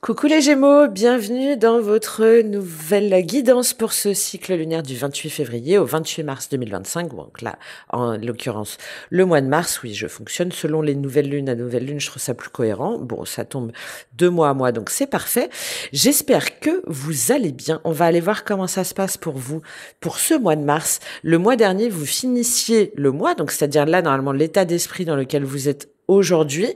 Coucou les Gémeaux, bienvenue dans votre nouvelle guidance pour ce cycle lunaire du 28 février au 28 mars 2025. Donc là, en l'occurrence, le mois de mars, oui, je fonctionne selon les nouvelles lunes à nouvelles lunes, je trouve ça plus cohérent. Bon, ça tombe 2 mois à mois, donc c'est parfait. J'espère que vous allez bien. On va aller voir comment ça se passe pour vous pour ce mois de mars. Le mois dernier, vous finissiez le mois, donc c'est-à-dire là, normalement, l'état d'esprit dans lequel vous êtes aujourd'hui,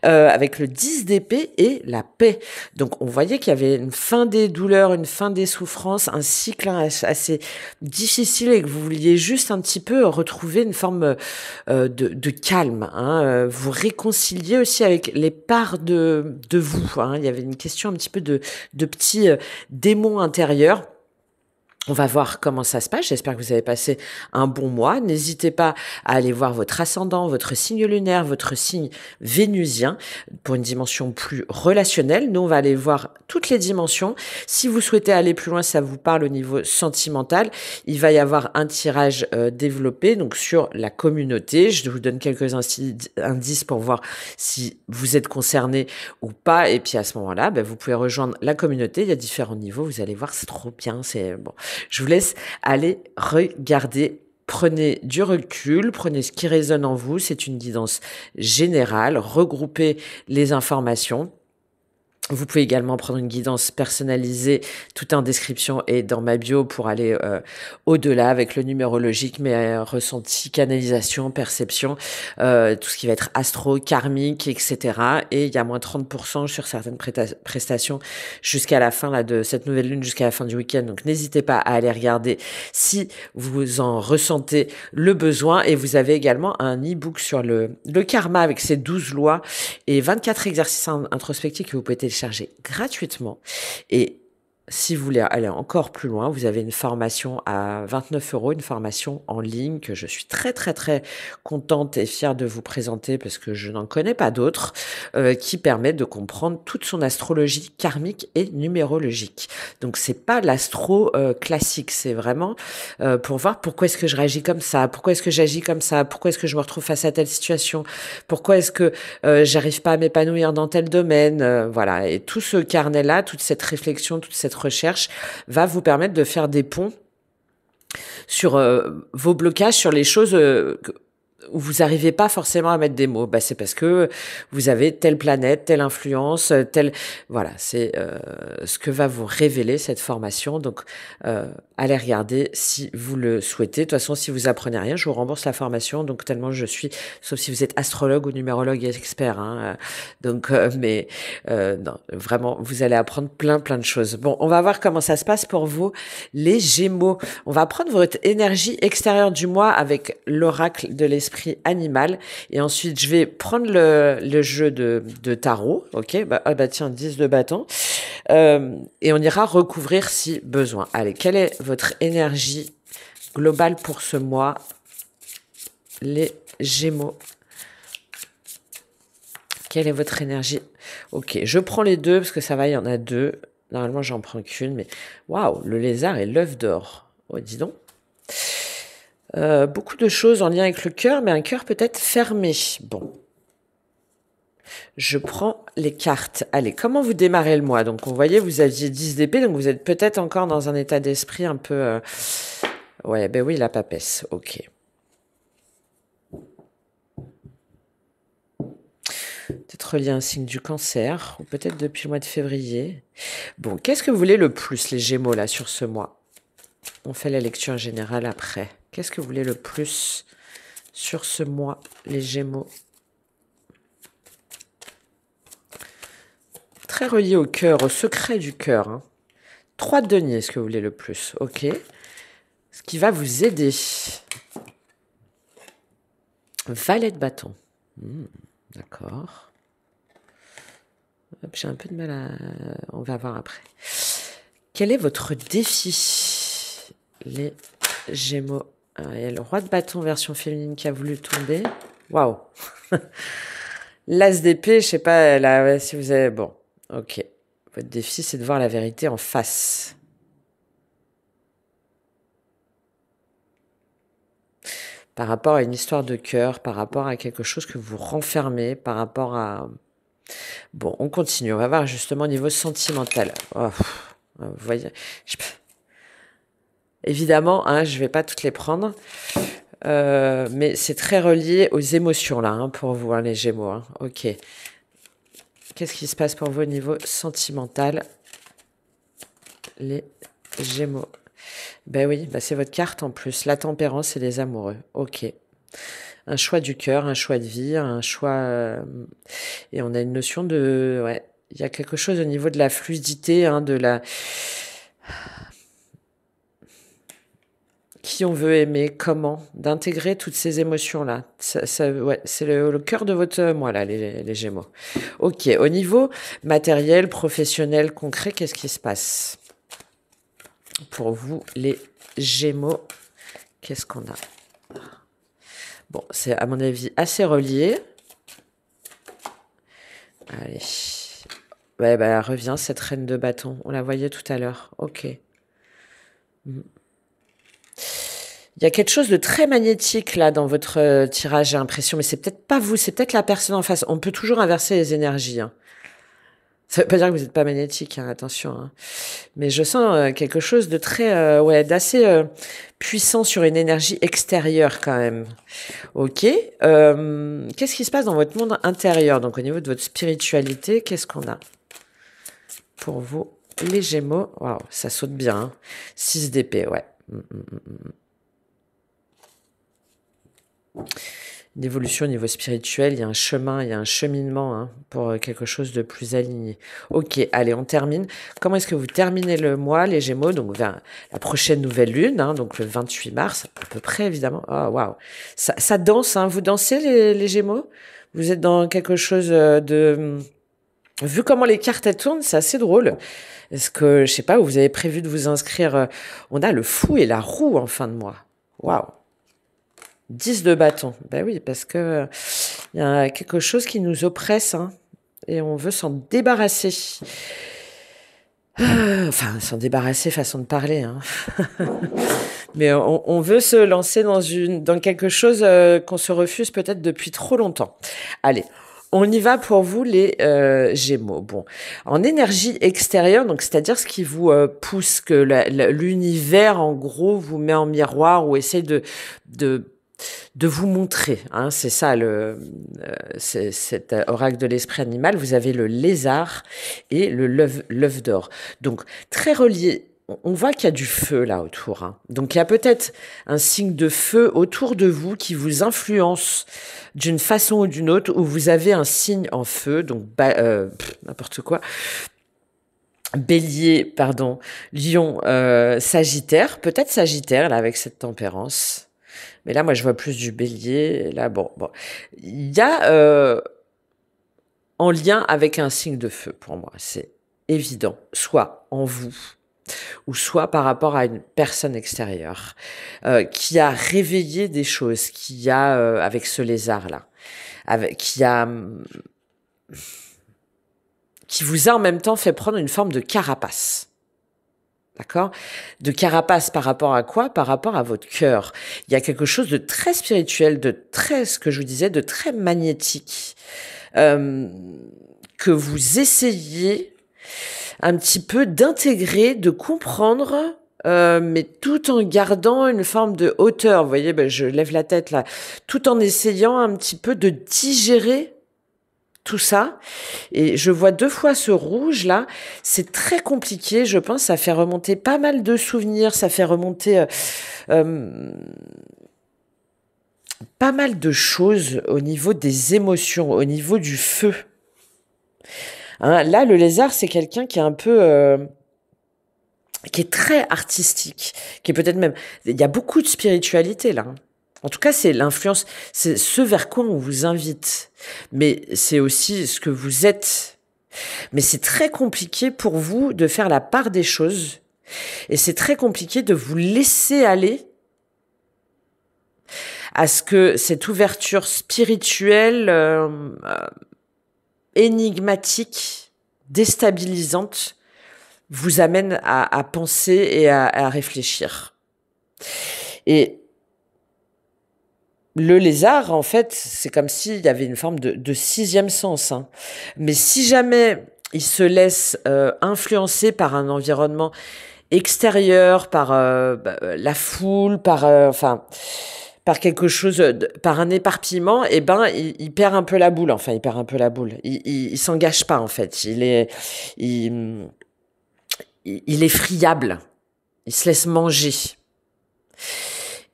avec le 10 d'épée et la paix. Donc on voyait qu'il y avait une fin des douleurs, une fin des souffrances, un cycle assez difficile et que vous vouliez juste un petit peu retrouver une forme de calme. Vous réconcilier aussi avec les parts de vous. Il y avait une question un petit peu de petits démons intérieurs. On va voir comment ça se passe. J'espère que vous avez passé un bon mois. N'hésitez pas à aller voir votre ascendant, votre signe lunaire, votre signe vénusien pour une dimension plus relationnelle. Nous, on va aller voir toutes les dimensions. Si vous souhaitez aller plus loin, ça vous parle au niveau sentimental. Il va y avoir un tirage développé donc sur la communauté. Je vous donne quelques indices pour voir si vous êtes concerné ou pas. Et puis à ce moment-là, vous pouvez rejoindre la communauté. Il y a différents niveaux. Vous allez voir, c'est trop bien. C'est bon. Je vous laisse aller regarder. Prenez du recul, prenez ce qui résonne en vous. C'est une guidance générale. Regroupez les informations. Vous pouvez également prendre une guidance personnalisée, tout en description et dans ma bio pour aller au-delà avec le numérologique, mais ressenti, canalisation, perception, tout ce qui va être astro, karmique, etc. Et il y a moins 30% sur certaines prestations jusqu'à la fin là, de cette nouvelle lune, jusqu'à la fin du week-end. Donc n'hésitez pas à aller regarder si vous en ressentez le besoin. Et vous avez également un e-book sur le karma avec ses 12 lois et 24 exercices introspectifs que vous pouvez télécharger gratuitement. Et si vous voulez aller encore plus loin, vous avez une formation à 29 €, une formation en ligne que je suis très très très contente et fière de vous présenter parce que je n'en connais pas d'autres, qui permet de comprendre toute son astrologie karmique et numérologique. Donc c'est pas l'astro classique, c'est vraiment pour voir pourquoi est-ce que je réagis comme ça, pourquoi est-ce que j'agis comme ça, pourquoi est-ce que je me retrouve face à telle situation, pourquoi est-ce que j'arrive pas à m'épanouir dans tel domaine, voilà. Et tout ce carnet-là, toute cette réflexion, toute cette recherche va vous permettre de faire des ponts sur vos blocages, sur les choses où vous n'arrivez pas forcément à mettre des mots. C'est parce que vous avez telle planète, telle influence, telle... Voilà, c'est ce que va vous révéler cette formation. Donc, allez regarder si vous le souhaitez. De toute façon, si vous apprenez rien, je vous rembourse la formation. Donc, tellement je suis... Sauf si vous êtes astrologue ou numérologue expert. Donc, non, vraiment, vous allez apprendre plein de choses. Bon, on va voir comment ça se passe pour vous, les Gémeaux. On va prendre votre énergie extérieure du mois avec l'oracle de l'esprit animal. Et ensuite, je vais prendre le jeu de tarot. Ok, tiens, 10 de bâton. Et on ira recouvrir si besoin. Allez, quelle est votre énergie globale pour ce mois, les Gémeaux? Quelle est votre énergie? Ok, je prends les deux parce que ça va, il y en a deux. Normalement, j'en prends qu'une, mais waouh, le lézard et l'œuf d'or. Oh, dis donc. Beaucoup de choses en lien avec le cœur, mais un cœur peut-être fermé. Bon. Je prends les cartes. Allez, comment vous démarrez le mois? Donc, vous voyez, vous aviez 10 d'épée, donc vous êtes peut-être encore dans un état d'esprit un peu... Ouais, oui, la papesse. Ok. Peut-être relié à un signe du cancer, ou peut-être depuis le mois de février. Bon, qu'est-ce que vous voulez le plus, les Gémeaux, là, sur ce mois? On fait la lecture générale après. Qu'est-ce que vous voulez le plus sur ce mois, les Gémeaux? Très relié au cœur, au secret du cœur. 3 de denier, ce que vous voulez le plus. Ok. Ce qui va vous aider. Valet de bâton. D'accord. J'ai un peu de mal à... On va voir après. Quel est votre défi, les Gémeaux? Il y a le roi de bâton version féminine qui a voulu tomber. Waouh. L'as d'épée, je sais pas là, si vous avez... Bon, ok. Votre défi, c'est de voir la vérité en face. Par rapport à une histoire de cœur, par rapport à quelque chose que vous renfermez, par rapport à Bon, on continue. On va voir justement au niveau sentimental. Oh, vous voyez, évidemment, hein, je vais pas toutes les prendre. Mais c'est très relié aux émotions là, hein, pour vous, hein, les Gémeaux. Hein. Ok. Qu'est-ce qui se passe pour vous au niveau sentimental, les Gémeaux? Ben oui, ben c'est votre carte en plus. La tempérance et les amoureux. Ok. Un choix du cœur, un choix de vie, un choix... et on a une notion de... Ouais, il y a quelque chose au niveau de la fluidité, hein, de la... Qui on veut aimer, comment, d'intégrer toutes ces émotions-là. Ouais, c'est le cœur de votre moi, là, les Gémeaux. Ok, au niveau matériel, professionnel, concret, qu'est-ce qui se passe pour vous, les Gémeaux? Qu'est-ce qu'on a? Bon, c'est à mon avis assez relié. Allez. Ouais, bah, elle revient, cette reine de bâton. On la voyait tout à l'heure. Ok. Il y a quelque chose de très magnétique là dans votre tirage, j'ai l'impression, mais c'est peut-être pas vous, c'est peut-être la personne en face. On peut toujours inverser les énergies. Hein. Ça veut pas dire que vous n'êtes pas magnétique, hein, attention. Hein. Mais je sens quelque chose de très, ouais, d'assez puissant sur une énergie extérieure quand même. Ok. Qu'est-ce qui se passe dans votre monde intérieur? Donc au niveau de votre spiritualité, qu'est-ce qu'on a pour vous, les Gémeaux? Waouh, ça saute bien. Hein. 6 d'épée, ouais. Une évolution au niveau spirituel, il y a un chemin, il y a un cheminement hein, pour quelque chose de plus aligné. Ok, allez, on termine. Comment est-ce que vous terminez le mois, les Gémeaux? Donc vers la prochaine nouvelle lune, hein, donc le 28 mars, à peu près évidemment. Oh, waouh, ça danse, hein. Vous dansez les Gémeaux? Vous êtes dans quelque chose de... Vu comment les cartes elles tournent, c'est assez drôle. Est-ce que, je sais pas, vous avez prévu de vous inscrire... On a le fou et la roue en fin de mois. Waouh. 10 de bâton. Ben oui, parce que il y a quelque chose qui nous oppresse, hein, et on veut s'en débarrasser. Enfin, s'en débarrasser, façon de parler. Hein. Mais on veut se lancer dans quelque chose qu'on se refuse peut-être depuis trop longtemps. Allez, on y va pour vous les Gémeaux. Bon, en énergie extérieure, donc c'est-à-dire ce qui vous pousse, que l'univers en gros vous met en miroir ou essaie de vous montrer, hein, c'est ça cet oracle de l'esprit animal. Vous avez le lézard et l'œuf d'or. Donc très relié. On voit qu'il y a du feu là autour. Hein. Donc il y a peut-être un signe de feu autour de vous qui vous influence d'une façon ou d'une autre, où vous avez un signe en feu, donc n'importe quoi. Bélier, pardon, Lion, Sagittaire, peut-être Sagittaire là avec cette tempérance. Mais là, moi, je vois plus du Bélier. Là, bon. Il y a en lien avec un signe de feu, pour moi. C'est évident. Soit en vous, ou soit par rapport à une personne extérieure qui a réveillé des choses, qui a, avec ce lézard-là, qui vous a en même temps fait prendre une forme de carapace. D'accord? De carapace par rapport à quoi? Par rapport à votre cœur. Il y a quelque chose de très spirituel, de très, ce que je vous disais, de très magnétique, que vous essayez un petit peu d'intégrer, de comprendre, mais tout en gardant une forme de hauteur. Vous voyez, ben, je lève la tête là, tout en essayant un petit peu de digérer tout ça. Et je vois 2 fois ce rouge là, c'est très compliqué, je pense, ça fait remonter pas mal de souvenirs, ça fait remonter pas mal de choses au niveau des émotions, au niveau du feu. Hein, là, le lézard, c'est quelqu'un qui est un peu... qui est très artistique, qui est peut-être même... Il y a beaucoup de spiritualité là. En tout cas, c'est l'influence, c'est ce vers quoi on vous invite. Mais c'est aussi ce que vous êtes. Mais c'est très compliqué pour vous de faire la part des choses. Et c'est très compliqué de vous laisser aller à ce que cette ouverture spirituelle, énigmatique, déstabilisante, vous amène à penser et à réfléchir. Et le lézard, en fait, c'est comme s'il y avait une forme de sixième sens, hein. Mais si jamais il se laisse influencer par un environnement extérieur, par la foule, enfin, par quelque chose, par un éparpillement, et ben, il perd un peu la boule. Enfin, il perd un peu la boule. Il s'engage pas, en fait. Il, il est friable. Il se laisse manger.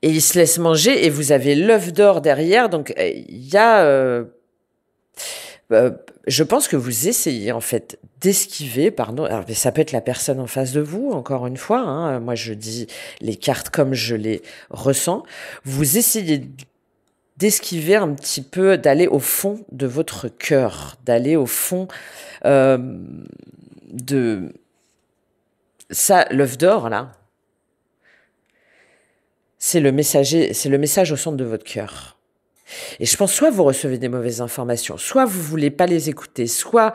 Et il se laisse manger, et vous avez l'œuf d'or derrière. Donc, il y a... je pense que vous essayez en fait d'esquiver, pardon, alors, mais ça peut être la personne en face de vous, encore une fois, hein, moi je dis les cartes comme je les ressens, vous essayez d'esquiver un petit peu, d'aller au fond de votre cœur, d'aller au fond euh, de... Ça, l'œuf d'or, là, c'est le messager, c'est le message au centre de votre cœur. Et je pense soit vous recevez des mauvaises informations, soit vous voulez pas les écouter, soit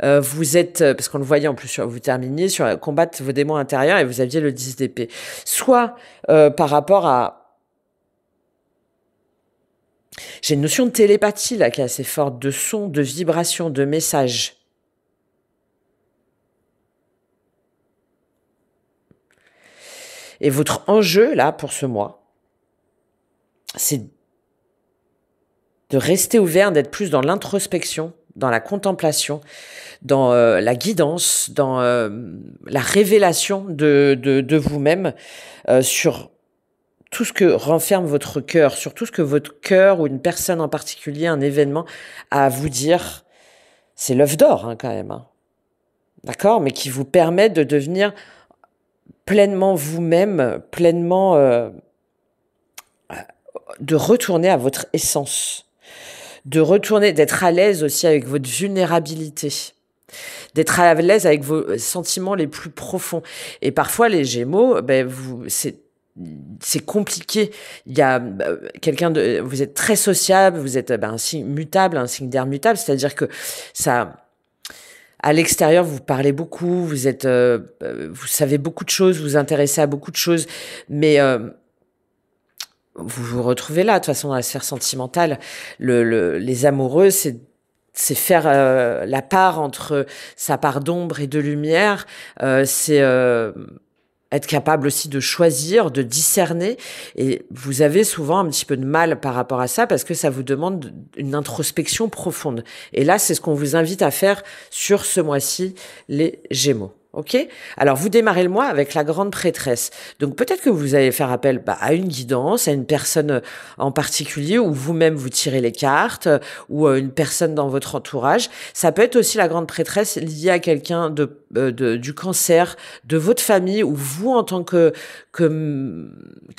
vous êtes, parce qu'on le voyait en plus, vous terminiez sur combattre vos démons intérieurs et vous aviez le 10 d'épée. Soit par rapport à... J'ai une notion de télépathie là qui est assez forte, de son, de vibration, de message. Et votre enjeu là pour ce mois, c'est de rester ouvert, d'être plus dans l'introspection, dans la contemplation, dans la guidance, dans la révélation de vous-même sur tout ce que renferme votre cœur, sur tout ce que votre cœur ou une personne en particulier, un événement, a à vous dire. C'est l'œuf d'or hein, quand même, hein. D'accord, mais qui vous permet de devenir pleinement vous-même, pleinement de retourner à votre essence, de retourner, d'être à l'aise aussi avec votre vulnérabilité, d'être à l'aise avec vos sentiments les plus profonds. Et parfois, les Gémeaux, ben, c'est compliqué. Il y a vous êtes très sociable, vous êtes un signe mutable, un signe d'air mutable, c'est-à-dire que ça, à l'extérieur, vous parlez beaucoup, vous savez beaucoup de choses, vous vous intéressez à beaucoup de choses, mais vous vous retrouvez là, de toute façon, dans la sphère sentimentale. Les amoureux, c'est faire la part entre sa part d'ombre et de lumière. C'est être capable aussi de choisir, de discerner. Et vous avez souvent un petit peu de mal par rapport à ça parce que ça vous demande une introspection profonde. Et là, c'est ce qu'on vous invite à faire sur ce mois-ci, les Gémeaux. Ok? Alors, vous démarrez le mois avec la grande prêtresse. Donc, peut-être que vous allez faire appel à une guidance, à une personne en particulier, ou vous-même vous tirez les cartes, ou une personne dans votre entourage. Ça peut être aussi la grande prêtresse liée à quelqu'un du cancer, de votre famille, ou vous en tant que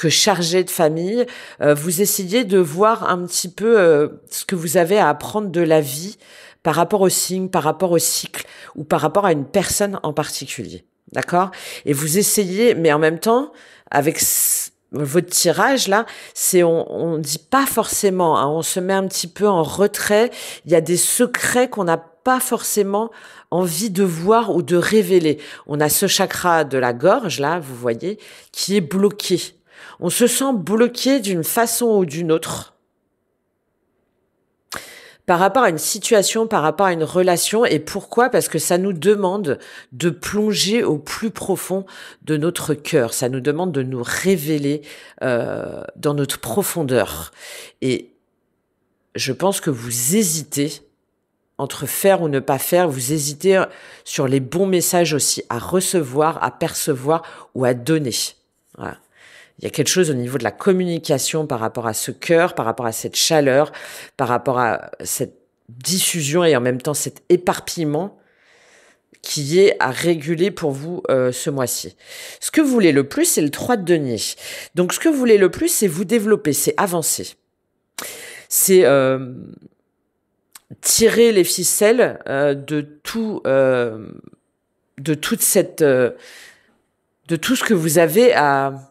chargé de famille, vous essayez de voir un petit peu ce que vous avez à apprendre de la vie par rapport au signe, par rapport au cycle ou par rapport à une personne en particulier. D'accord? Et vous essayez, mais en même temps, avec votre tirage là, on dit pas forcément, hein, on se met un petit peu en retrait. Il y a des secrets qu'on n'a pas forcément envie de voir ou de révéler. On a ce chakra de la gorge là, vous voyez, qui est bloqué. On se sent bloqué d'une façon ou d'une autre par rapport à une situation, par rapport à une relation. Et pourquoi? Parce que ça nous demande de plonger au plus profond de notre cœur. Ça nous demande de nous révéler dans notre profondeur. Et je pense que vous hésitez entre faire ou ne pas faire. Vous hésitez sur les bons messages aussi à recevoir, à percevoir ou à donner. Voilà. Il y a quelque chose au niveau de la communication par rapport à ce cœur, par rapport à cette chaleur, par rapport à cette diffusion et en même temps cet éparpillement qui est à réguler pour vous ce mois-ci. Ce que vous voulez le plus, c'est le 3 de denier. Donc ce que vous voulez le plus, c'est vous développer, c'est avancer. C'est tirer les ficelles de toute cette... de tout ce que vous avez à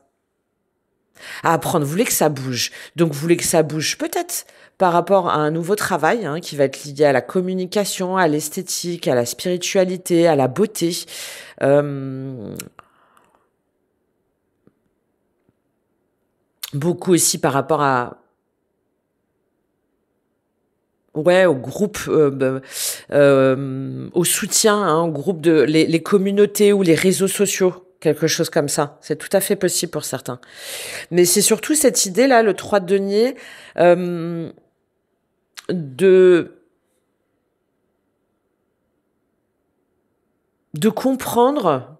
apprendre. Vous voulez que ça bouge. Donc, vous voulez que ça bouge peut-être par rapport à un nouveau travail hein, qui va être lié à la communication, à l'esthétique, à la spiritualité, à la beauté. Beaucoup aussi par rapport à Ouais, au groupe, au soutien, hein, au groupe de les communautés ou les réseaux sociaux, quelque chose comme ça. C'est tout à fait possible pour certains. Mais c'est surtout cette idée-là, le 3 de denier, euh, de, de comprendre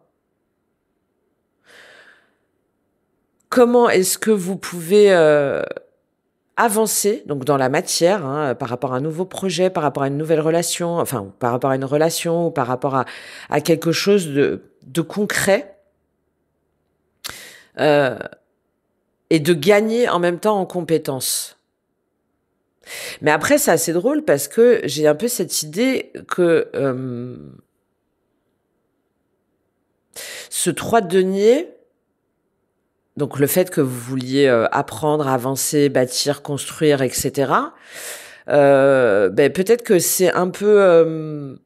comment est-ce que vous pouvez avancer, donc dans la matière, hein, par rapport à un nouveau projet, par rapport à une nouvelle relation, enfin, par rapport à une relation, ou par rapport à quelque chose de concret, euh, et de gagner en même temps en compétences. Mais après, c'est assez drôle parce que j'ai un peu cette idée que ce 3 de denier, donc le fait que vous vouliez apprendre, avancer, bâtir, construire, etc., ben, peut-être que c'est un peu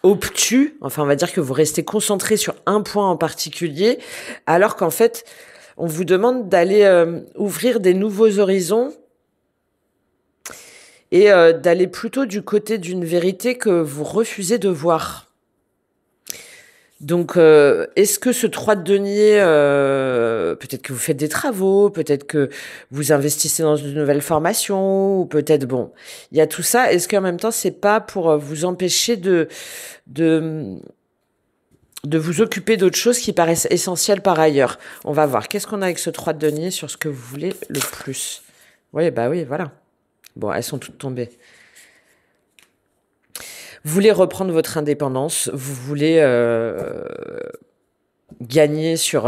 obtus, enfin on va dire que vous restez concentré sur un point en particulier, alors qu'en fait, on vous demande d'aller ouvrir des nouveaux horizons et d'aller plutôt du côté d'une vérité que vous refusez de voir. Donc, est-ce que ce 3 de denier, peut-être que vous faites des travaux, peut-être que vous investissez dans une nouvelle formation, ou peut-être, bon, il y a tout ça. Est-ce qu'en même temps, c'est pas pour vous empêcher de, de vous occuper d'autres choses qui paraissent essentielles par ailleurs? On va voir. Qu'est-ce qu'on a avec ce 3 de denier sur ce que vous voulez le plus? Oui, bah oui, voilà. Bon, elles sont toutes tombées. Vous voulez reprendre votre indépendance, vous voulez gagner sur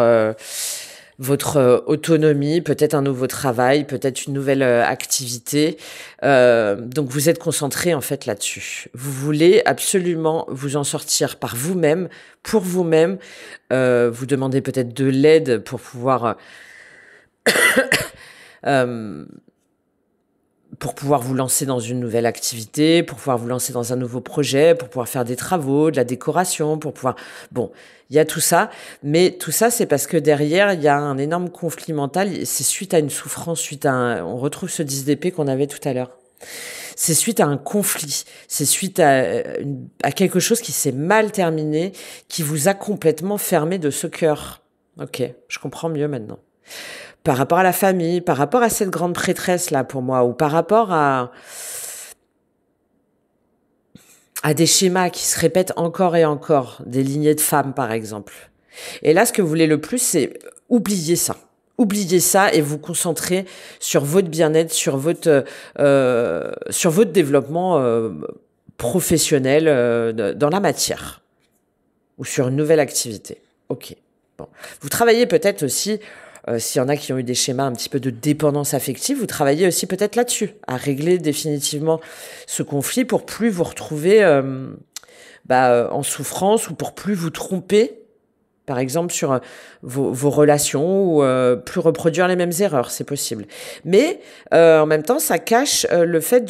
votre autonomie, peut-être un nouveau travail, peut-être une nouvelle activité. Donc vous êtes concentré en fait là-dessus. Vous voulez absolument vous en sortir par vous-même, pour vous-même. Vous demandez peut-être de l'aide pour pouvoir vous lancer dans une nouvelle activité, pour pouvoir vous lancer dans un nouveau projet, pour pouvoir faire des travaux, de la décoration, pour pouvoir... Bon, il y a tout ça, mais tout ça, c'est parce que derrière, il y a un énorme conflit mental. C'est suite à une souffrance, suite à un... On retrouve ce 10 d'épée qu'on avait tout à l'heure. C'est suite à un conflit, c'est suite à quelque chose qui s'est mal terminé, qui vous a complètement fermé de ce cœur. Ok, je comprends mieux maintenant. Par rapport à la famille, par rapport à cette grande prêtresse là pour moi, ou par rapport à des schémas qui se répètent encore et encore, des lignées de femmes par exemple. Et là, ce que vous voulez le plus, c'est oublier ça. Oubliez ça et vous concentrer sur votre bien-être, sur votre développement professionnel dans la matière ou sur une nouvelle activité. Ok. Bon. Vous travaillez peut-être aussi, s'il y en a qui ont eu des schémas un petit peu de dépendance affective, vous travaillez aussi peut-être là-dessus, à régler définitivement ce conflit pour plus vous retrouver en souffrance ou pour plus vous tromper, par exemple, sur vos relations ou plus reproduire les mêmes erreurs, c'est possible. Mais en même temps, ça cache le fait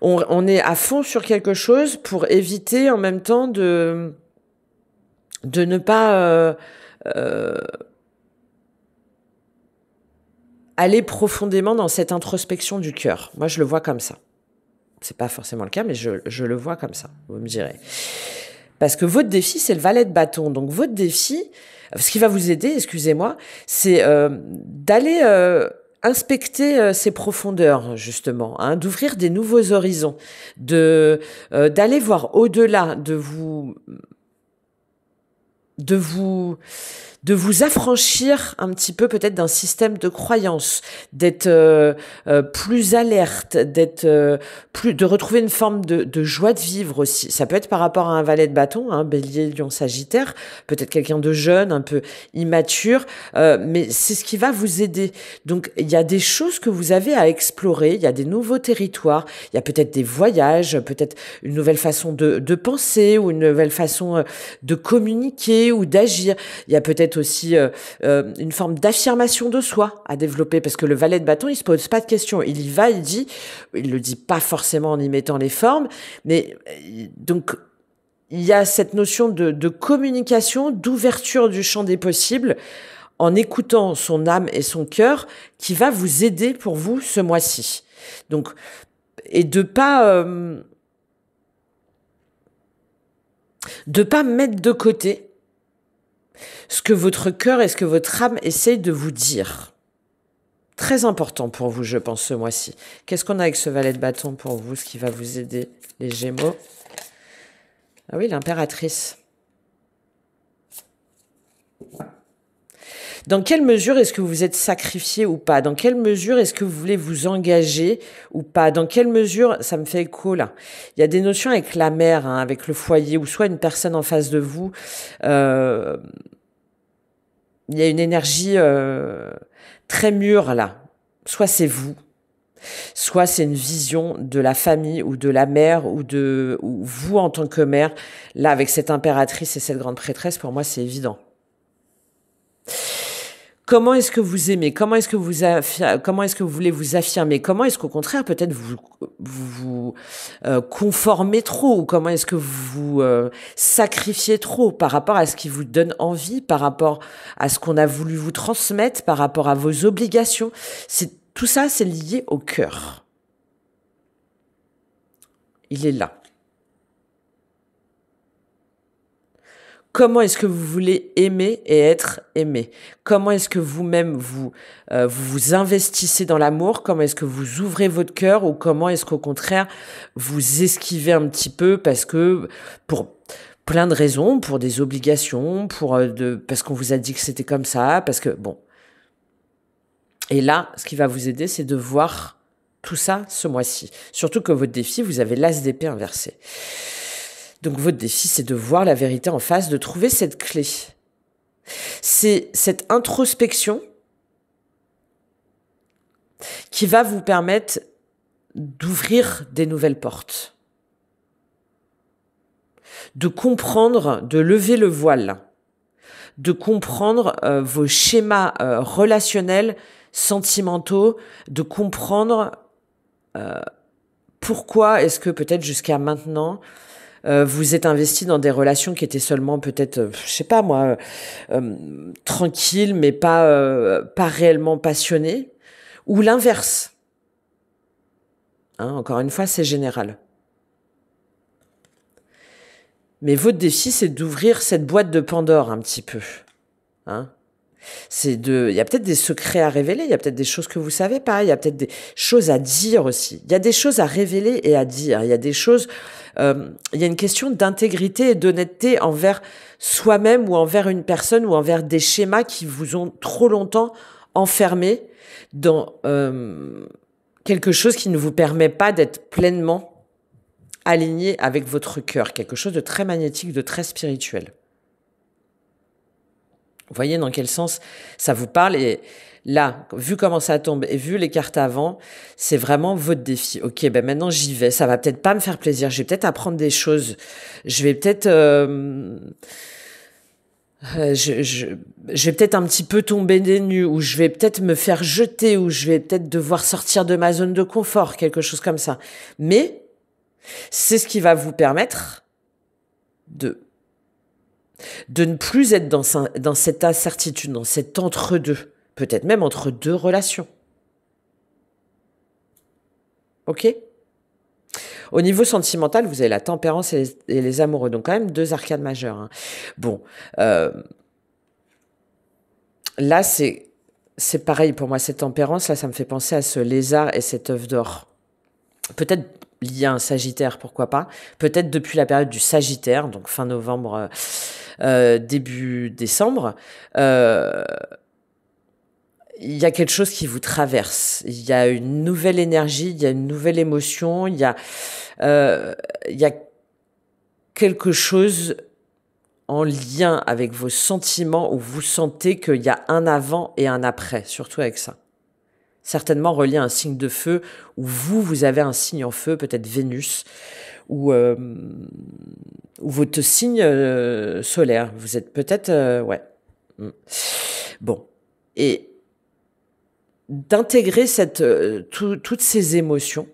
on est à fond sur quelque chose pour éviter en même temps de ne pas aller profondément dans cette introspection du cœur. Moi, je le vois comme ça. C'est pas forcément le cas, mais je le vois comme ça, vous me direz. Parce que votre défi, c'est le valet de bâton. Donc votre défi, ce qui va vous aider, excusez-moi, c'est d'aller inspecter ces profondeurs, justement, hein, d'ouvrir des nouveaux horizons, d'aller voir au-delà, de vous affranchir un petit peu peut-être d'un système de croyance, d'être plus alerte, de retrouver une forme de joie de vivre aussi. Ça peut être par rapport à un valet de bâton, hein, Bélier, Lion, Sagittaire, peut-être quelqu'un de jeune, un peu immature, mais c'est ce qui va vous aider. Donc il y a des choses que vous avez à explorer, il y a des nouveaux territoires, il y a peut-être des voyages, peut-être une nouvelle façon de penser ou une nouvelle façon de communiquer ou d'agir. Il y a peut-être aussi une forme d'affirmation de soi à développer, parce que le valet de bâton, il se pose pas de questions, il y va, il le dit pas forcément en y mettant les formes, mais donc il y a cette notion de communication, d'ouverture du champ des possibles en écoutant son âme et son cœur qui va vous aider pour vous ce mois-ci. Donc, et de pas mettre de côté ce que votre cœur et ce que votre âme essaye de vous dire. Très important pour vous, je pense, ce mois-ci. Qu'est-ce qu'on a avec ce valet de bâton pour vous, ce qui va vous aider, les Gémeaux? Ah oui, l'impératrice. Dans quelle mesure est-ce que vous êtes sacrifié ou pas? Dans quelle mesure est-ce que vous voulez vous engager ou pas? Dans quelle mesure, ça me fait écho là, il y a des notions avec la mère, hein, avec le foyer, ou soit une personne en face de vous, il y a une énergie très mûre là. Soit c'est vous, soit c'est une vision de la famille ou de la mère ou vous en tant que mère. Là, avec cette impératrice et cette grande prêtresse, pour moi, c'est évident. Comment est-ce que vous aimez? Comment est-ce que vous voulez vous affirmer? Comment est-ce qu'au contraire, peut-être vous conformez trop? Ou comment est-ce que vous sacrifiez trop par rapport à ce qui vous donne envie, par rapport à ce qu'on a voulu vous transmettre, par rapport à vos obligations? Tout ça, c'est lié au cœur. Il est là. Comment est-ce que vous voulez aimer et être aimé? Comment est-ce que vous-même vous investissez dans l'amour? Comment est-ce que vous ouvrez votre cœur? Ou comment est-ce qu'au contraire vous esquivez un petit peu parce que pour plein de raisons, pour des obligations, parce qu'on vous a dit que c'était comme ça, parce que bon. Et là, ce qui va vous aider, c'est de voir tout ça ce mois-ci. Surtout que votre défi, vous avez l'as d'épée inversé. Donc votre défi, c'est de voir la vérité en face, de trouver cette clé. C'est cette introspection qui va vous permettre d'ouvrir des nouvelles portes, de comprendre, de lever le voile, de comprendre vos schémas relationnels, sentimentaux, de comprendre pourquoi est-ce que peut-être jusqu'à maintenant, vous êtes investi dans des relations qui étaient seulement peut-être, je sais pas moi, tranquilles, mais pas réellement passionnées, ou l'inverse. Hein, encore une fois, c'est général. Mais votre défi, c'est d'ouvrir cette boîte de Pandore un petit peu. Hein? Il y a peut-être des secrets à révéler, il y a peut-être des choses que vous savez pas, il y a peut-être des choses à dire aussi. Il y a des choses à révéler et à dire. Il y a des choses, il y a une question d'intégrité et d'honnêteté envers soi-même ou envers une personne ou envers des schémas qui vous ont trop longtemps enfermé dans quelque chose qui ne vous permet pas d'être pleinement aligné avec votre cœur, quelque chose de très magnétique, de très spirituel. Vous voyez dans quel sens ça vous parle? Et là, vu comment ça tombe et vu les cartes avant, c'est vraiment votre défi. Ok, ben maintenant j'y vais. Ça va peut-être pas me faire plaisir. Je vais peut-être apprendre des choses. Je vais peut-être, je vais peut-être un petit peu tomber des nues, ou je vais peut-être me faire jeter, ou je vais peut-être devoir sortir de ma zone de confort, quelque chose comme ça. Mais c'est ce qui va vous permettre de ne plus être dans cette incertitude, dans cet entre-deux, peut-être même entre deux relations. Ok? Au niveau sentimental, vous avez la tempérance et les amoureux, donc quand même 2 arcanes majeures. Hein. Bon, là c'est pareil pour moi, cette tempérance, là ça me fait penser à ce lézard et cette œuf d'or. Peut-être lié à un Sagittaire, pourquoi pas. Peut-être depuis la période du Sagittaire, donc fin novembre, début décembre, il y a quelque chose qui vous traverse. Il y a une nouvelle énergie, il y a une nouvelle émotion, il y a quelque chose en lien avec vos sentiments où vous sentez qu'il y a un avant et un après, surtout avec ça. Certainement relié à un signe de feu, où vous avez un signe en feu, peut-être Vénus, ou votre signe solaire. Vous êtes peut-être... ouais. Bon. Et d'intégrer toutes ces émotions,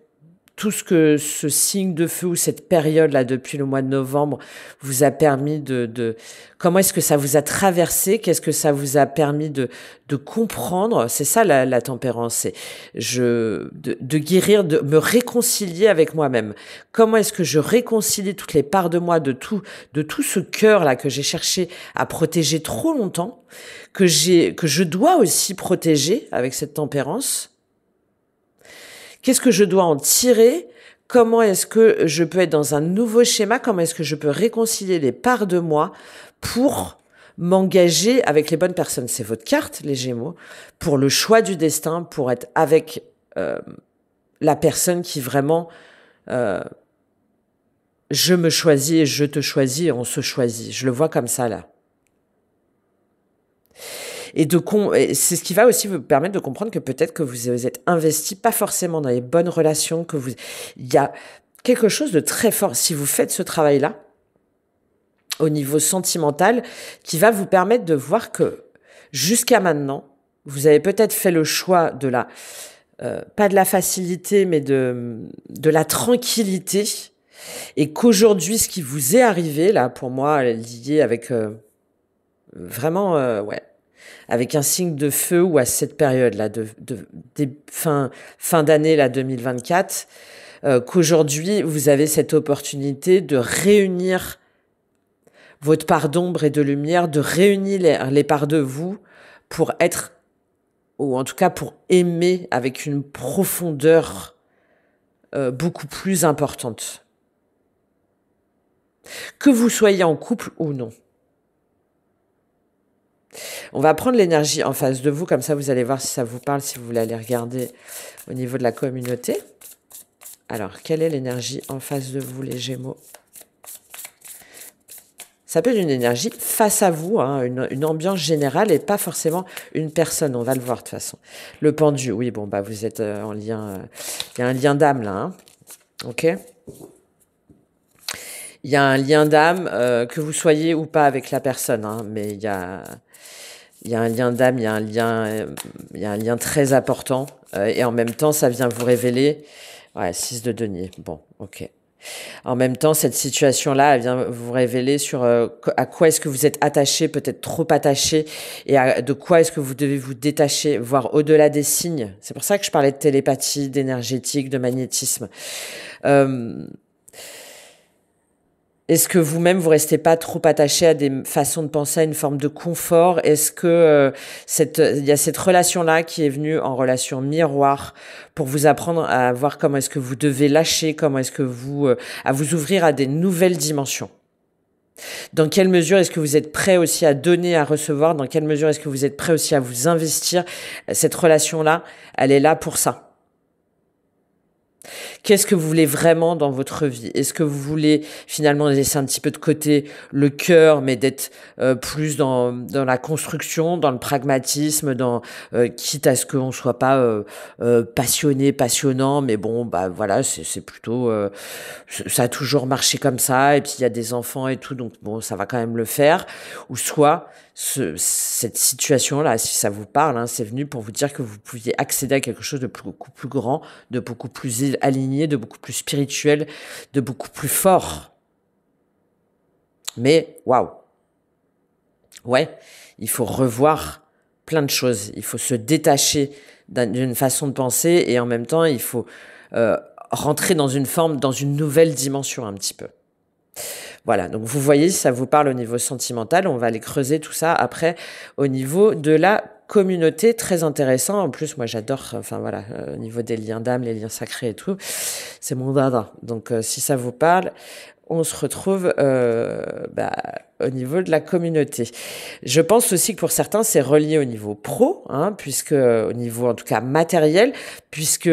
tout ce que ce signe de feu ou cette période-là depuis le mois de novembre vous a permis comment est-ce que ça vous a traversé? Qu'est-ce que ça vous a permis de comprendre? C'est ça la tempérance, c'est de guérir, de me réconcilier avec moi-même. Comment est-ce que je réconcilie toutes les parts de moi, de tout ce cœur-là que j'ai cherché à protéger trop longtemps, que je dois aussi protéger avec cette tempérance? Qu'est-ce que je dois en tirer? Comment est-ce que je peux être dans un nouveau schéma? Comment est-ce que je peux réconcilier les parts de moi pour m'engager avec les bonnes personnes? C'est votre carte, les Gémeaux, pour le choix du destin, pour être avec la personne qui vraiment je me choisis et je te choisis et on se choisit. Je le vois comme ça là. Et c'est ce qui va aussi vous permettre de comprendre que peut-être que vous êtes investi pas forcément dans les bonnes relations, il y a quelque chose de très fort si vous faites ce travail-là au niveau sentimental qui va vous permettre de voir que jusqu'à maintenant, vous avez peut-être fait le choix de pas de la facilité, mais de la tranquillité, et qu'aujourd'hui, ce qui vous est arrivé là, pour moi, lié avec vraiment, ouais, avec un signe de feu ou à cette période-là, des fin d'année là 2024, qu'aujourd'hui vous avez cette opportunité de réunir votre part d'ombre et de lumière, de réunir les parts de vous pour être, ou en tout cas pour aimer avec une profondeur beaucoup plus importante. Que vous soyez en couple ou non. On va prendre l'énergie en face de vous, comme ça vous allez voir si ça vous parle, si vous voulez aller regarder au niveau de la communauté. Alors, quelle est l'énergie en face de vous, les Gémeaux? Ça peut être une énergie face à vous, hein, une ambiance générale et pas forcément une personne, on va le voir de toute façon. Le pendu, oui, bon, bah vous êtes en lien, il y a un lien d'âme là, hein, ok? Il y a un lien d'âme, que vous soyez ou pas avec la personne, hein, mais il y a un lien d'âme, il y a un lien très important, et en même temps, ça vient vous révéler, ouais, 6 de denier, bon, ok. En même temps, cette situation-là, elle vient vous révéler sur à quoi est-ce que vous êtes attaché, peut-être trop attaché, et de quoi est-ce que vous devez vous détacher, voire au-delà des signes. C'est pour ça que je parlais de télépathie, d'énergétique, de magnétisme. Est-ce que vous-même, vous restez pas trop attaché à des façons de penser, à une forme de confort? Est-ce que il y a cette relation-là qui est venue en relation miroir pour vous apprendre à voir comment est-ce que vous devez lâcher, comment est-ce que à vous ouvrir à des nouvelles dimensions? Dans quelle mesure est-ce que vous êtes prêt aussi à donner, à recevoir? Dans quelle mesure est-ce que vous êtes prêt aussi à vous investir? Cette relation-là, elle est là pour ça. Qu'est-ce que vous voulez vraiment dans votre vie? Est-ce que vous voulez finalement laisser un petit peu de côté le cœur, mais d'être plus dans la construction, dans le pragmatisme, quitte à ce qu'on soit pas passionné, passionnant, mais bon, bah voilà, c'est plutôt ça a toujours marché comme ça, et puis il y a des enfants et tout, donc bon, ça va quand même le faire. Ou soit cette situation-là, si ça vous parle, hein, c'est venu pour vous dire que vous pouviez accéder à quelque chose de beaucoup plus grand, de beaucoup plus aligné, de beaucoup plus spirituel, de beaucoup plus fort. Mais, waouh! Ouais, il faut revoir plein de choses. Il faut se détacher d'une façon de penser, et en même temps, il faut rentrer dans une nouvelle dimension un petit peu. Voilà, donc vous voyez, si ça vous parle au niveau sentimental, on va aller creuser tout ça après au niveau de la communauté, très intéressant. En plus, moi j'adore, enfin voilà, au niveau des liens d'âme, les liens sacrés et tout, c'est mon dada. Donc si ça vous parle, on se retrouve au niveau de la communauté. Je pense aussi que pour certains, c'est relié au niveau pro, hein, puisque au niveau en tout cas matériel, puisque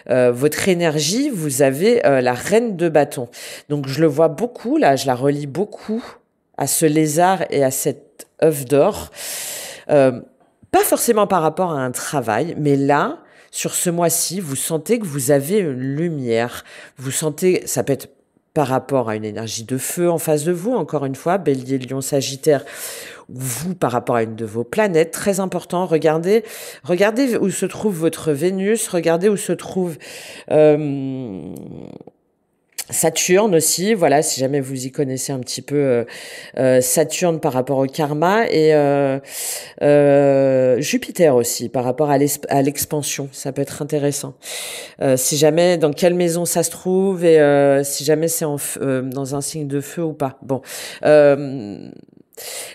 votre énergie, vous avez la reine de bâton. Donc je le vois beaucoup, là, je la relie beaucoup à ce lézard et à cette œuf d'or. Pas forcément par rapport à un travail, mais là, sur ce mois-ci, vous sentez que vous avez une lumière. Vous sentez, ça peut être par rapport à une énergie de feu en face de vous, encore une fois, Bélier, Lion, Sagittaire, ou vous par rapport à une de vos planètes, très important, regardez où se trouve votre Vénus, regardez où se trouve Saturne aussi, voilà, si jamais vous y connaissez un petit peu Saturne par rapport au karma, et Jupiter aussi par rapport à l'expansion, ça peut être intéressant. Si jamais, dans quelle maison ça se trouve, et si jamais c'est dans un signe de feu ou pas. Bon,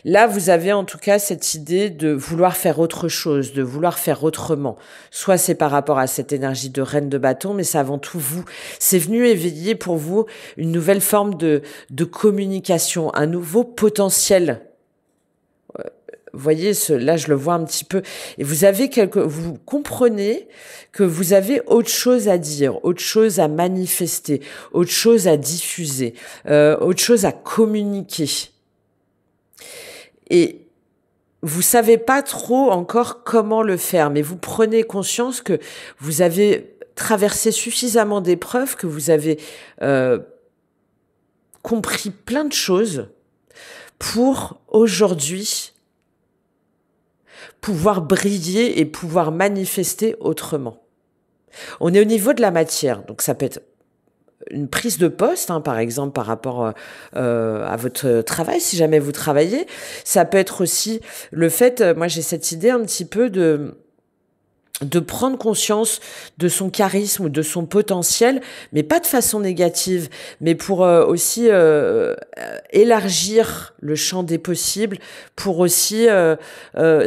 là, vous avez en tout cas cette idée de vouloir faire autre chose, de vouloir faire autrement. Soit c'est par rapport à cette énergie de reine de bâton, mais c'est avant tout vous. C'est venu éveiller pour vous une nouvelle forme de communication, un nouveau potentiel. Vous voyez, là, je le vois un petit peu. Et vous comprenez que vous avez autre chose à dire, autre chose à manifester, autre chose à diffuser, autre chose à communiquer. Et vous savez pas trop encore comment le faire, mais vous prenez conscience que vous avez traversé suffisamment d'épreuves, que vous avez compris plein de choses pour aujourd'hui pouvoir briller et pouvoir manifester autrement. On est au niveau de la matière, donc ça peut être une prise de poste, hein, par exemple, par rapport à votre travail, si jamais vous travaillez. Ça peut être aussi le fait, moi j'ai cette idée un petit peu de prendre conscience de son charisme ou de son potentiel, mais pas de façon négative, mais pour aussi élargir le champ des possibles, pour aussi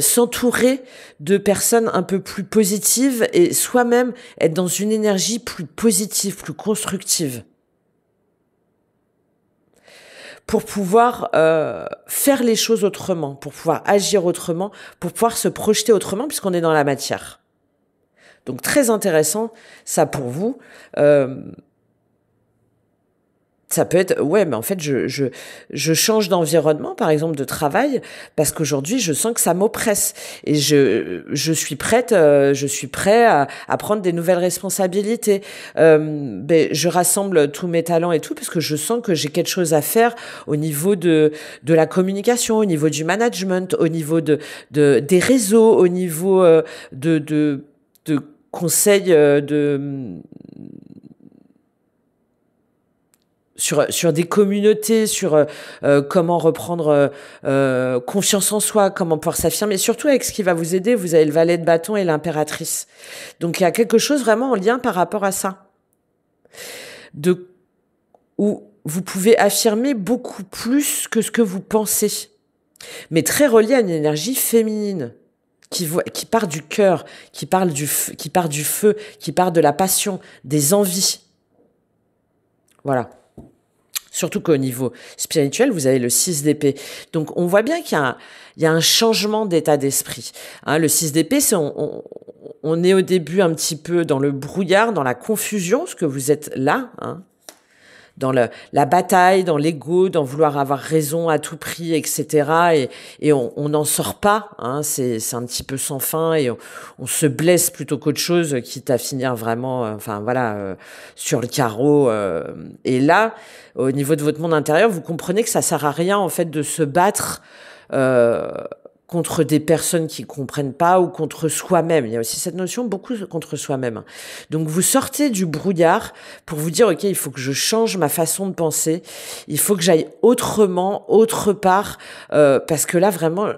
s'entourer de personnes un peu plus positives et soi-même être dans une énergie plus positive, plus constructive. Pour pouvoir faire les choses autrement, pour pouvoir agir autrement, pour pouvoir se projeter autrement, puisqu'on est dans la matière. Donc très intéressant, ça pour vous. Ça peut être, ouais, mais en fait, je change d'environnement, par exemple, de travail, parce qu'aujourd'hui, je sens que ça m'oppresse. Et je suis prêt à prendre des nouvelles responsabilités. Je rassemble tous mes talents et tout, parce que je sens que j'ai quelque chose à faire au niveau de la communication, au niveau du management, au niveau des réseaux, au niveau de conseils sur des communautés, sur comment reprendre confiance en soi, comment pouvoir s'affirmer. Surtout avec ce qui va vous aider, vous avez le valet de bâton et l'impératrice. Donc il y a quelque chose vraiment en lien par rapport à ça. Où vous pouvez affirmer beaucoup plus que ce que vous pensez. Mais très relié à une énergie féminine. Qui part du cœur, qui part du feu, qui part de la passion, des envies. Voilà. Surtout qu'au niveau spirituel, vous avez le 6 d'épée. Donc, on voit bien qu'il y a un changement d'état d'esprit. Hein, le 6 d'épée, on est au début un petit peu dans le brouillard, dans la confusion, parce que vous êtes là, hein, dans la bataille, dans l'ego, dans vouloir avoir raison à tout prix, etc. Et on n'en sort pas, hein, c'est un petit peu sans fin, et on se blesse plutôt qu'autre chose, quitte à finir vraiment, sur le carreau. Et là, au niveau de votre monde intérieur, vous comprenez que ça sert à rien, en fait, de se battre contre des personnes qui comprennent pas ou contre soi-même. Il y a aussi cette notion beaucoup contre soi-même. Donc vous sortez du brouillard pour vous dire, ok, il faut que je change ma façon de penser, il faut que j'aille autrement, autre part, parce que là vraiment,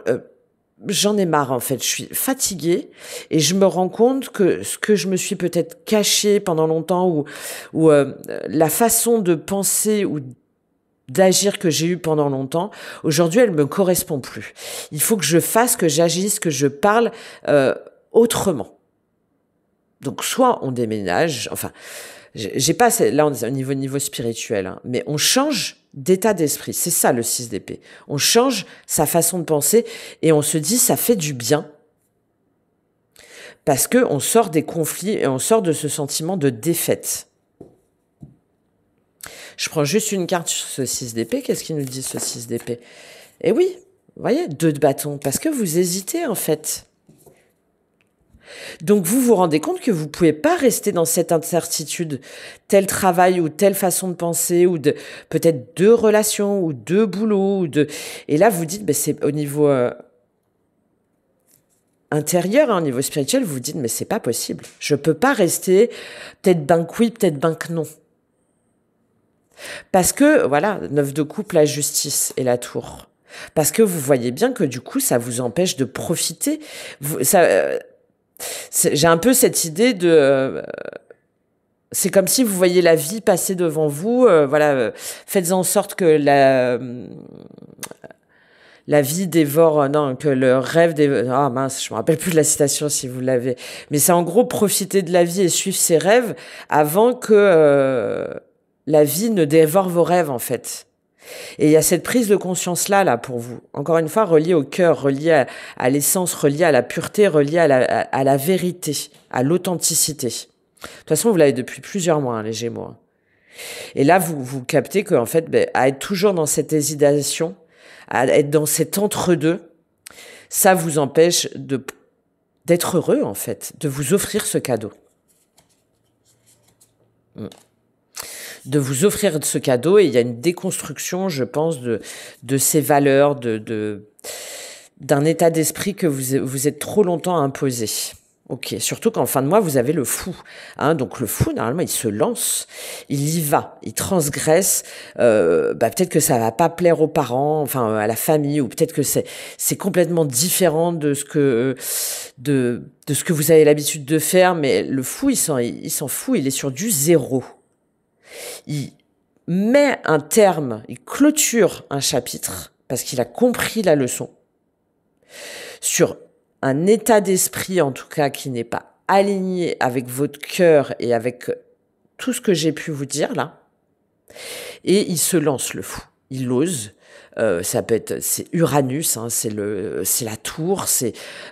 j'en ai marre en fait, je suis fatiguée et je me rends compte que ce que je me suis peut-être caché pendant longtemps ou la façon de penser ou d'agir que j'ai eu pendant longtemps, aujourd'hui, elle me correspond plus. Il faut que je fasse, que j'agisse, que je parle autrement. Donc, soit on déménage, enfin, j'ai pas, là, on est au niveau spirituel, hein, mais on change d'état d'esprit. C'est ça, le 6 d'épée. On change sa façon de penser et on se dit, ça fait du bien. Parce que on sort des conflits et on sort de ce sentiment de défaite. Je prends juste une carte sur ce 6 d'épée. Qu'est-ce qu'il nous dit, ce 6 d'épée? Eh oui, vous voyez, 2 de bâton. Parce que vous hésitez, en fait. Donc vous vous rendez compte que vous pouvez pas rester dans cette incertitude, tel travail ou telle façon de penser ou de peut-être deux relations ou deux boulots ou de et là vous dites c'est au niveau intérieur, hein, au niveau spirituel, vous vous dites mais c'est pas possible. Je peux pas rester peut-être ben que oui, peut-être ben que non. Parce que voilà, 9 de coupe, la justice et la tour. Parce que vous voyez bien que du coup ça vous empêche de profiter. J'ai un peu cette idée de c'est comme si vous voyez la vie passer devant vous, faites en sorte que la vie dévore, non, que le rêve dévore, ah mince, je me rappelle plus de la citation si vous l'avez, mais c'est en gros profiter de la vie et suivre ses rêves avant que la vie ne dévore vos rêves en fait. Et il y a cette prise de conscience là pour vous. Encore une fois, reliée au cœur, reliée à l'essence, reliée à la pureté, reliée à la vérité, à l'authenticité. De toute façon, vous l'avez depuis plusieurs mois, hein, les Gémeaux. Hein. Et là, vous captez qu'en fait, à être toujours dans cette hésitation, à être dans cet entre-deux, ça vous empêche d'être heureux, en fait, de vous offrir ce cadeau. De vous offrir ce cadeau, et il y a une déconstruction, je pense, de ces valeurs, d'un état d'esprit que vous êtes trop longtemps imposé. Ok, surtout qu'en fin de mois, vous avez le fou. Hein, donc le fou, normalement, il se lance, il y va, il transgresse. Peut-être que ça va pas plaire aux parents, enfin à la famille, ou peut-être que c'est complètement différent de ce que vous avez l'habitude de faire. Mais le fou, il s'en fout, il est sur du zéro. Il met un terme, il clôture un chapitre parce qu'il a compris la leçon sur un état d'esprit, en tout cas, qui n'est pas aligné avec votre cœur et avec tout ce que j'ai pu vous dire là. Et il se lance, le fou. Il ose. Ça peut être, c'est Uranus, hein, c'est la tour,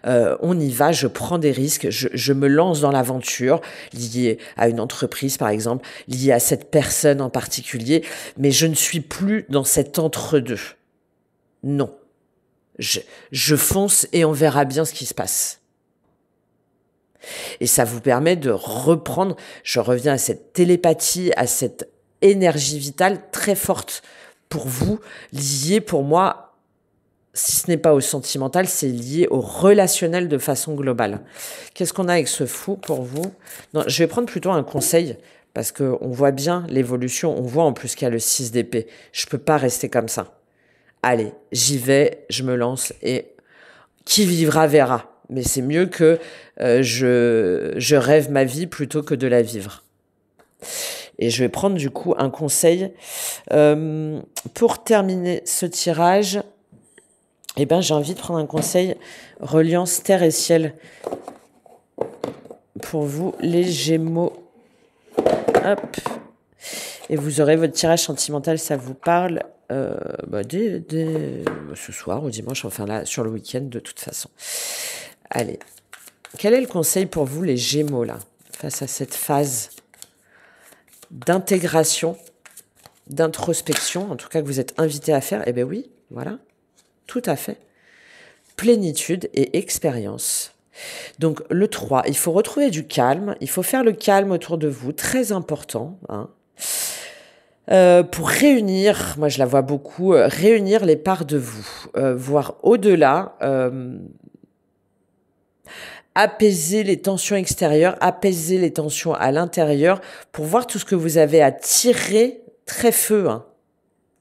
on y va, je prends des risques, je me lance dans l'aventure, liée à une entreprise par exemple, liée à cette personne en particulier, mais je ne suis plus dans cet entre-deux. Non. Je fonce et on verra bien ce qui se passe. Et ça vous permet de reprendre, je reviens à cette télépathie, à cette énergie vitale très forte pour vous, liée pour moi, si ce n'est pas au sentimental, c'est lié au relationnel de façon globale. Qu'est-ce qu'on a avec ce fou pour vous? Non, je vais prendre plutôt un conseil, parce qu'on voit bien l'évolution, on voit en plus qu'il y a le 6 d'épée. Je peux pas rester comme ça. Allez, j'y vais, je me lance et qui vivra verra. Mais c'est mieux que je rêve ma vie plutôt que de la vivre. Et je vais prendre du coup un conseil. Pour terminer ce tirage, j'ai envie de prendre un conseil reliance terre et ciel. Pour vous, les Gémeaux. Hop. Et vous aurez votre tirage sentimental, ça vous parle dès ce soir ou dimanche, enfin là, sur le week-end de toute façon. Allez. Quel est le conseil pour vous, les Gémeaux, là, face à cette phase d'intégration, d'introspection, en tout cas que vous êtes invité à faire? Eh bien oui, voilà, tout à fait. Plénitude et expérience. Donc le 3, il faut retrouver du calme, il faut faire le calme autour de vous, très important, hein. Pour réunir, moi je la vois beaucoup, réunir les parts de vous, voir au-delà, apaiser les tensions extérieures, apaiser les tensions à l'intérieur, pour voir tout ce que vous avez à tirer, très feu, hein,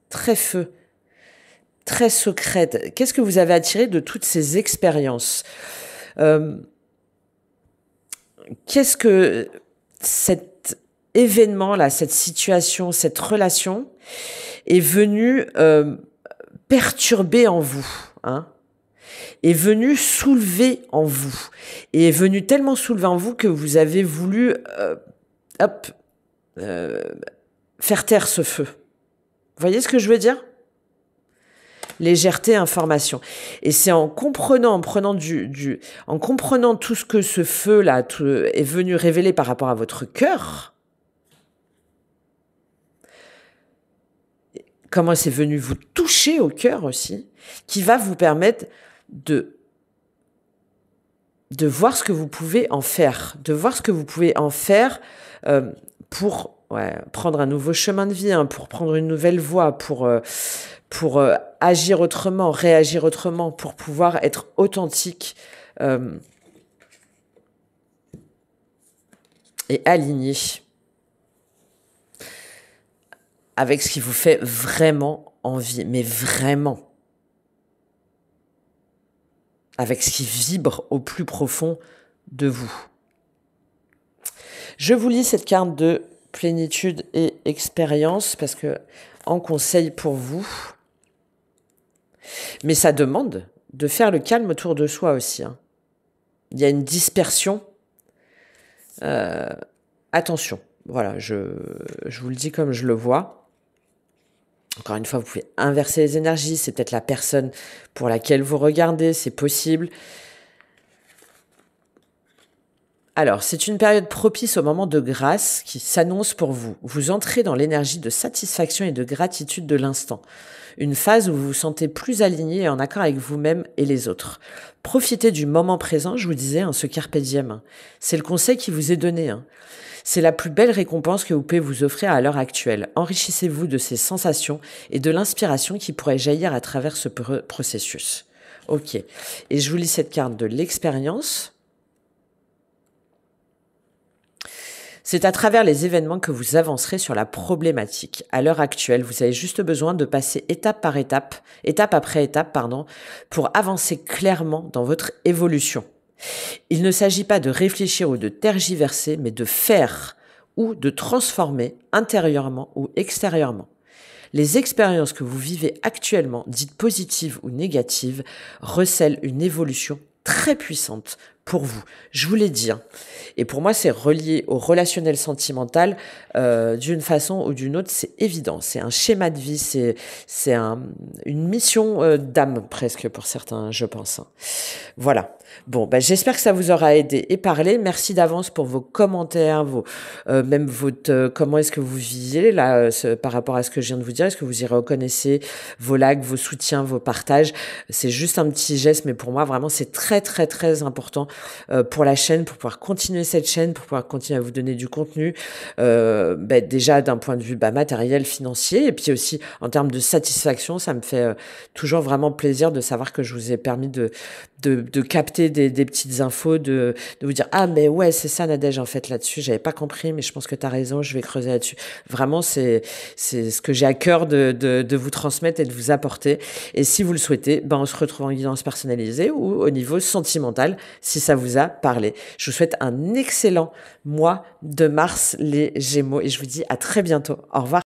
très feu, très secrète. Qu'est-ce que vous avez à tirer de toutes ces expériences? Qu'est-ce que cet événement-là, cette situation, cette relation est venue perturber en vous, hein, est venue soulever en vous, et est venue tellement soulever en vous que vous avez voulu faire taire ce feu. Vous voyez ce que je veux dire? Légèreté, information. Et c'est en comprenant, en comprenant tout ce que ce feu-là est venu révéler par rapport à votre cœur, comment c'est venu vous toucher au cœur aussi, qui va vous permettre de de voir ce que vous pouvez en faire, de voir ce que vous pouvez en faire pour prendre un nouveau chemin de vie, hein, pour prendre une nouvelle voie, pour agir autrement, réagir autrement, pour pouvoir être authentique et aligné avec ce qui vous fait vraiment envie, mais vraiment. Avec ce qui vibre au plus profond de vous. Je vous lis cette carte de plénitude et expérience parce que en conseil pour vous. Mais ça demande de faire le calme autour de soi aussi. Hein. Il y a une dispersion. Attention, voilà, je vous le dis comme je le vois. Encore une fois, vous pouvez inverser les énergies. C'est peut-être la personne pour laquelle vous regardez, c'est possible. Alors, c'est une période propice au moment de grâce qui s'annonce pour vous. Vous entrez dans l'énergie de satisfaction et de gratitude de l'instant. Une phase où vous vous sentez plus aligné et en accord avec vous-même et les autres. Profitez du moment présent, je vous disais, ce carpe diem. C'est le conseil qui vous est donné. C'est la plus belle récompense que vous pouvez vous offrir à l'heure actuelle. Enrichissez-vous de ces sensations et de l'inspiration qui pourrait jaillir à travers ce processus. Ok. Et je vous lis cette carte de l'expérience. C'est à travers les événements que vous avancerez sur la problématique. À l'heure actuelle, vous avez juste besoin de passer étape après étape, pour avancer clairement dans votre évolution. Il ne s'agit pas de réfléchir ou de tergiverser, mais de faire ou de transformer intérieurement ou extérieurement. Les expériences que vous vivez actuellement, dites positives ou négatives, recèlent une évolution très puissante pour vous. Je vous l'ai dit. Et pour moi, c'est relié au relationnel sentimental d'une façon ou d'une autre, c'est évident. C'est un schéma de vie, c'est une mission d'âme presque pour certains, je pense. Voilà. Bon, j'espère que ça vous aura aidé et parlé. Merci d'avance pour vos commentaires, même votre comment est-ce que vous vivez là par rapport à ce que je viens de vous dire. Est-ce que vous y reconnaissez vos likes, vos soutiens, vos partages? C'est juste un petit geste, mais pour moi vraiment c'est très très très important pour la chaîne, pour pouvoir continuer cette chaîne, pour pouvoir continuer à vous donner du contenu. Déjà d'un point de vue matériel, financier, et puis aussi en termes de satisfaction, ça me fait toujours vraiment plaisir de savoir que je vous ai permis de capter des petites infos, de vous dire ah mais ouais c'est ça Nadège en fait là-dessus j'avais pas compris mais je pense que t'as raison, je vais creuser là-dessus. Vraiment c'est ce que j'ai à cœur de vous transmettre et de vous apporter. Et si vous le souhaitez, on se retrouve en guidance personnalisée ou au niveau sentimental si ça vous a parlé. Je vous souhaite un excellent mois de mars les Gémeaux et je vous dis à très bientôt. Au revoir.